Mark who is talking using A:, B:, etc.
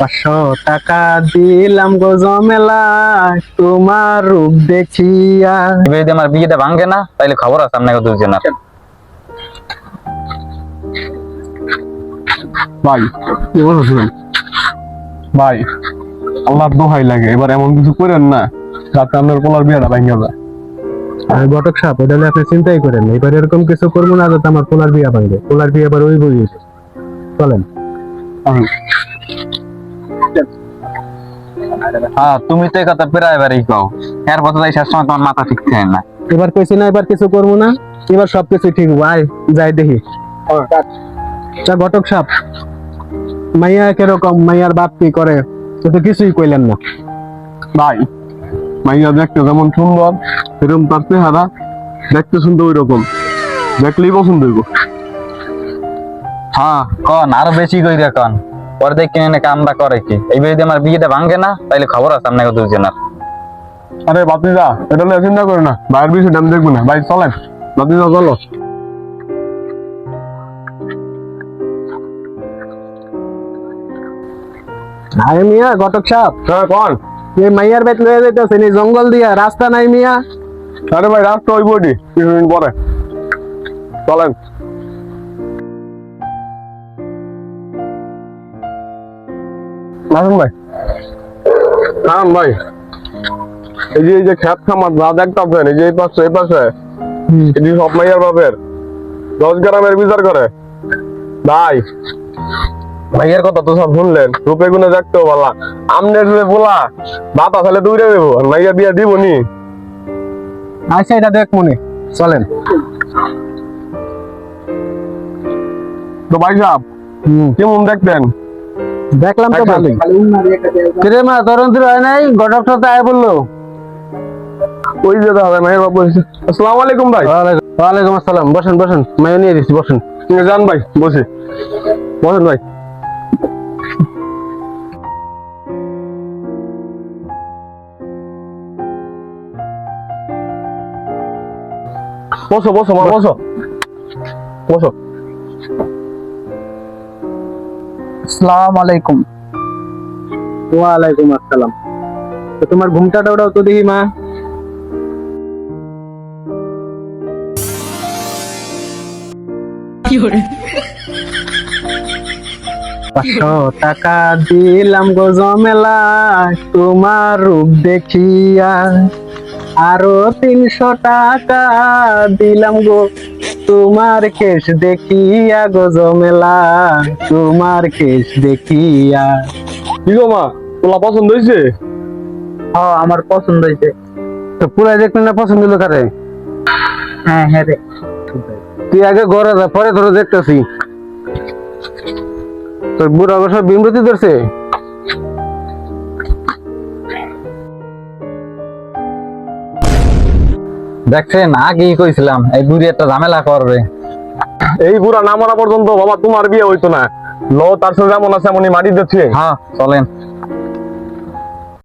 A: 500 টাকা দিলাম গো জমেলা তোমার রূপ দেখিয়া।
B: এবার যদি আমার বিয়েটা ভাঙে না তাইলে খবর আছে আপনাকে দুজনের।
C: ভাই কি বলছেন ভাই, আল্লাহর দোহাই লাগে এবার এমন কিছু করেন না যাতে আপনার পোলার বিয়েটা ভাঙা যায়।
A: আর ঘটক সাহেব ওটা নিয়ে আপনি চিন্তাই করেন না, এবার এরকম কিছু করবো না যাতে আমার পোলার বিয়া ভাঙবে। পোলার বিয়ে এবার ওই বই চলেন।
B: হ্যাঁ তুমি তো এই কথা প্রায় বারই কও, এর কথা যাই সময় তোমার মাথা ঠিক থাকে না।
A: এবার কইছি না এবার কিছু করবো না, এবার সবকিছু ঠিক ভাই যাই দেখি। তা ঘটক সাহেব মাইয়া কিরকম, মাইয়ার বাপ কি করে তো কিছুই কইলেন না।
C: ভাই মাইয়া দেখতে যেমন সুন্দর সেরকম তার চেহারা, দেখতে সুন্দর ওই রকম, দেখলেই পছন্দ হইব।
B: হ্যাঁ কন আরো বেশি কইরা কন, পরে দেখ কিনে কামটা করে কি। এইবার যদি আমার বিয়েটা ভাঙে না তাইলে খবর আছে আপনাকে দুজনের।
C: আরে বাতিজা এটা নিয়ে চিন্তা করে না, ভাইয়ের বিষয়টা আমি দেখবো না। ভাই চলেন বাতিজা চলো।
A: আরে মিয়া ঘটক সাহেব,
C: হ্যাঁ কন।
A: এই মাইয়ার বেত লয়ে যাইতেছেন এই জঙ্গল দিয়া, রাস্তা নাই মিয়া।
C: আরে ভাই রাস্তা ওই বডি কিছুদিন পরে চলেন। আসুন ভাই, কারণ ভাই এই যে খেত খামার না দেখতেছেন, এই যে এই পাশে এটি সব মাইয়ার বাপের 10 গ্রামের বিচার করে। ভাই মাইয়ের কথা তো সব শুনলেন, রূপে গুণে দেখতেও বলা আমনের বলা বাতা ফেলে দৌড়ে দেবো আর মাইয়া বিয়া দিব নি।
A: আচ্ছা এটা দেখ মনে চলেন।
C: তো ভাই সাহেব কেমন দেখতেন?
A: দেখলাম তো ভালোই। কিরে মা তরন্তির হয় নাই, ঘটক তো আয় বললো।
C: ওই যে দাদা মায়ের বাবু এসেছে। আসসালামু আলাইকুম ভাই।
A: ওয়ালাইকুম আসসালাম, বসেন বসেন, মাইও নিয়ে দিচ্ছি বসেন।
C: যান ভাই বসে বসেন ভাই। বসো বসো মা বসো বসো।
A: আসসালামু আলাইকুম। ওয়ালাইকুম আসসালাম। তো তোমার ঘুমটা ওটাও তো দেখি মা। কি করে 500 টাকা দিলাম গো জমেলা তোমার রূপ দেখিয়া, আরো 300 টাকা দিলাম গো তোমার কেশ দেখিয়া গো জমেলা তোমার কেশ দেখিয়া।
C: কি গো মা তোলা পছন্দ হয়েছে?
A: হ্যাঁ আমার পছন্দ হয়েছে। তো পুরাই দেখলেন না পছন্দ হলো কারে? হ্যাঁ হ্যাঁ রে, তুই আগে ঘরে যা, পরে ধরে দেখতেছি। তোর বুড়া সব বিমৃতি ধরছে।
B: দেখছেন আগেই কইছিলাম এই বুড়ি একটা ঝামেলা করবে।
C: এই বুড়া না মরা পর্যন্ত বাবা তোমার বিয়ে হইতো না। লো তার সাথে যেমন আছে এমনই মাটি দিচ্ছে।
B: হ্যাঁ চলেন।